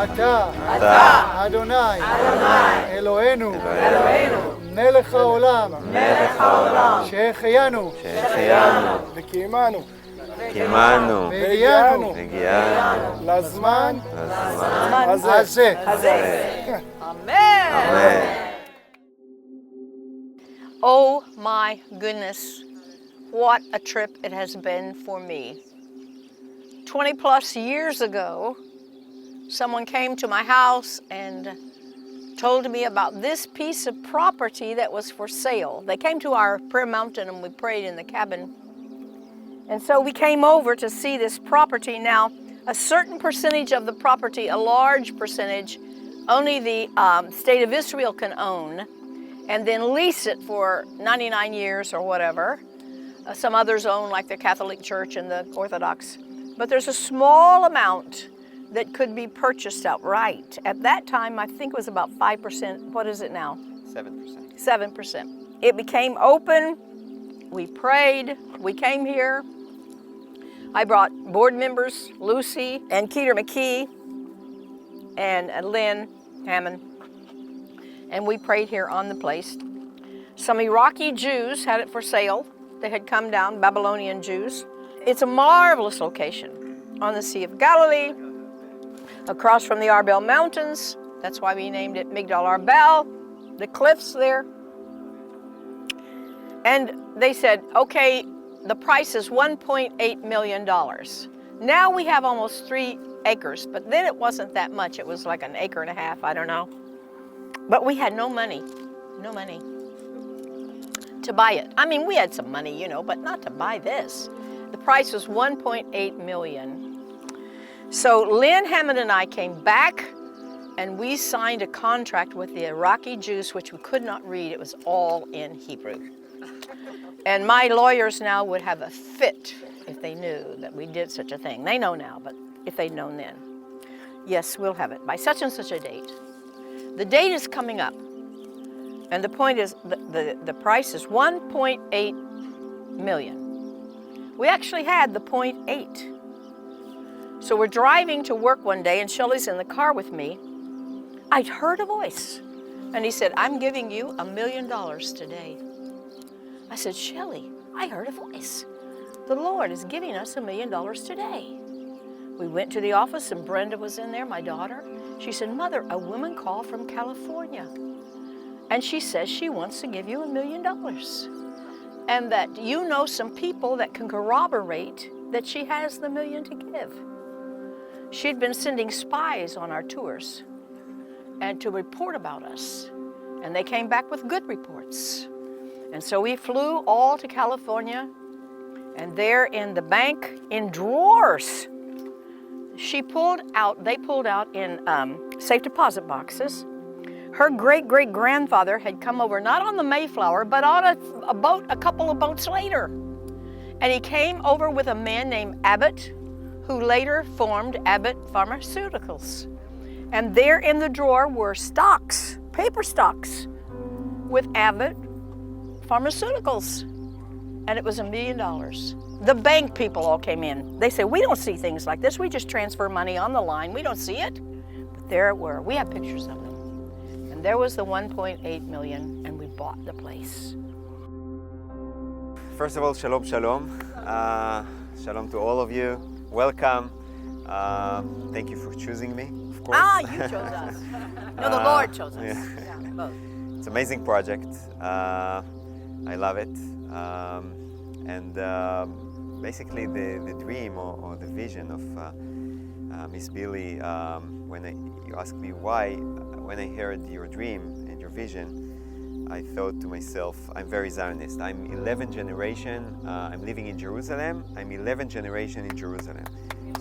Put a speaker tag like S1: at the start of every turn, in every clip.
S1: אתה אדוני אלוהינו מלך העולם שהחיינו
S2: וקיימנו
S1: והגיענו
S2: לזמן
S1: הזה.
S3: Oh my goodness, what a trip it has been for me. 20 plus years ago, someone came to my house and told me about this piece of property that was for sale. They came to our prayer mountain and we prayed in the cabin. And so we came over to see this property. Now, a certain percentage of the property, a large percentage, only the state of Israel can own, and then lease it for 99 years or whatever. Some others own, like the Catholic Church and the Orthodox. But there's a small amount that could be purchased outright. At that time, I think it was about 5%. What is it now?
S4: 7%.
S3: 7%. It became open. We prayed. We came here. I brought board members, Lucy and Keeter McKee and Lynn Hammond. And we prayed here on the place. Some Iraqi Jews had it for sale. They had come down, Babylonian Jews. It's a marvelous location on the Sea of Galilee, across from the Arbel Mountains. That's why we named it Migdal Arbel, the cliffs there. And they said, okay, the price is $1.8 million. Now we have almost 3 acres, but then it wasn't that much. It was like an acre and a half, I don't know. But we had no money to buy it. I mean, we had some money, you know, but not to buy this. The price was $1.8 million. So Lynn Hammond and I came back and we signed a contract with the Iraqi Jews, which we could not read. It was all in Hebrew. And my lawyers now would have a fit if they knew that we did such a thing. They know now, but if they'd known then. Yes, we'll have it by such and such a date. The date is coming up. And the point is, the price is 1.8 million. We actually had the 0.8. So we're driving to work one day, and Shelley's in the car with me. I'd heard a voice, and he said, I'm giving you $1 million today. I said, Shelley, I heard a voice. The Lord is giving us $1 million today. We went to the office, and Brenda was in there, my daughter. She said, Mother, a woman called from California, and she says she wants to give you $1 million, and that you know some people that can corroborate that she has the $1 million to give. She'd been sending spies on our tours and to report about us, and they came back with good reports. And so we flew all to California, and there in the bank, in drawers, they pulled out in safe deposit boxes. Her great-great-grandfather had come over, not on the Mayflower, but on a boat a couple of boats later. And he came over with a man named Abbott, who later formed Abbott Pharmaceuticals. And there in the drawer were stocks, paper stocks, with Abbott Pharmaceuticals. And it was $1 million. The bank people all came in. They said, we don't see things like this. We just transfer money on the line. We don't see it. But there it were. We have pictures of them. And there was the 1.8 million, and we bought the place.
S4: First of all, shalom, shalom. Shalom to all of you. Welcome. Thank you for choosing me, of course.
S3: You chose us. No, the Lord chose us. Yeah, both.
S4: It's an amazing project. I love it. And basically the dream or the vision of Miss Billy, you asked me why, when I heard your dream and your vision, I thought to myself, I'm very Zionist. I'm 11th generation, I'm living in Jerusalem. I'm 11th generation in Jerusalem.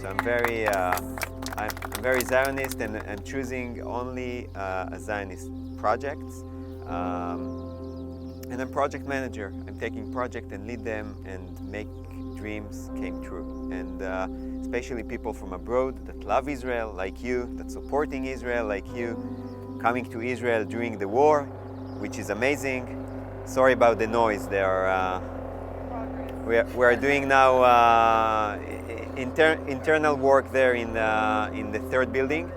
S4: So I'm very Zionist, and I'm choosing only a Zionist projects. And I'm project manager. I'm taking project and lead them and make dreams came true. And especially people from abroad that love Israel, like you, that supporting Israel, like you, coming to Israel during the war, which is amazing. Sorry about the noise. We are doing now internal work there in the third building.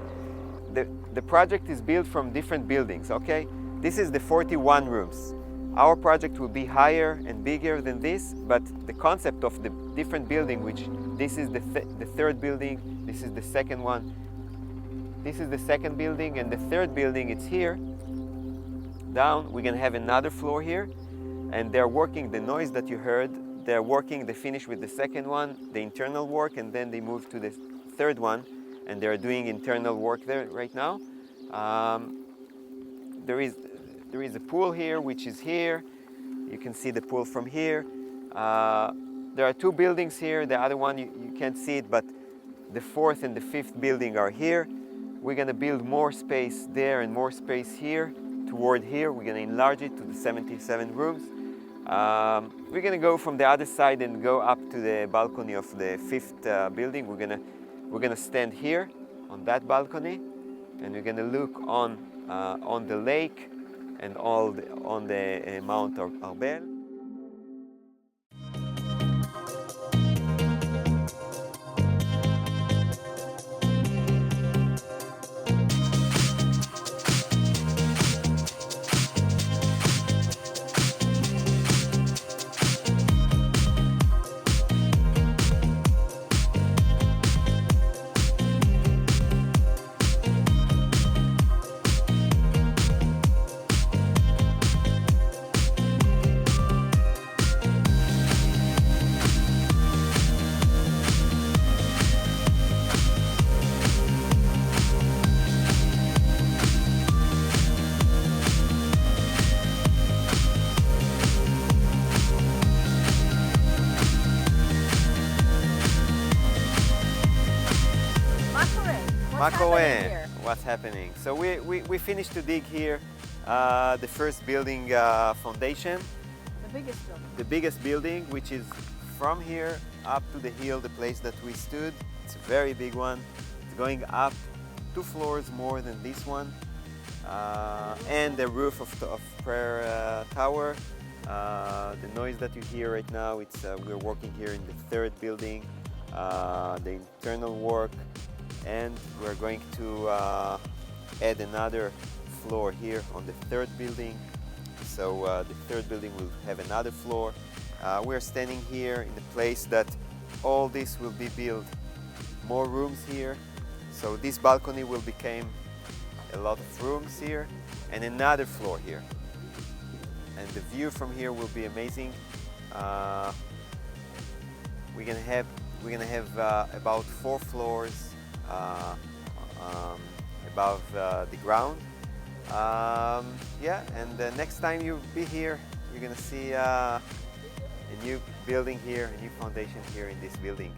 S4: the project is built from different buildings, okay? This is the 41 rooms. Our project will be higher and bigger than this, but the concept of the different building, which this is the third building, this is the second one, this is the second building, and the third building, it's here. Down, we're gonna have another floor here, and they're working the noise that you heard. They're working, they finish with the second one, the internal work, and then they move to the third one, and they're doing internal work there right now. There is a pool here, which is here. You can see the pool from here. There are two buildings here. The other one, you can't see it, but the fourth and the fifth building are here. We're gonna build more space there and more space here, toward here. We're gonna enlarge it to the 77 rooms. We're gonna go from the other side and go up to the balcony of the fifth building. We're gonna stand here on that balcony, and we're gonna look on the lake and on the Mount Arbel. What's happening? So we finished to dig here the first building foundation. The biggest building, which is from here up to the hill, the place that we stood. It's a very big one. It's going up 2 floors more than this one. And the roof of prayer tower. The noise that you hear right now, we're working here in the third building, the internal work. And we're going to add another floor here on the third building. So the third building will have another floor. We're standing here in the place that all this will be built. More rooms here. So this balcony will become a lot of rooms here and another floor here. And the view from here will be amazing. We're gonna have about 4 floors above the ground. Yeah, and next time you be here, you're gonna see a new building here, a new foundation here in this building.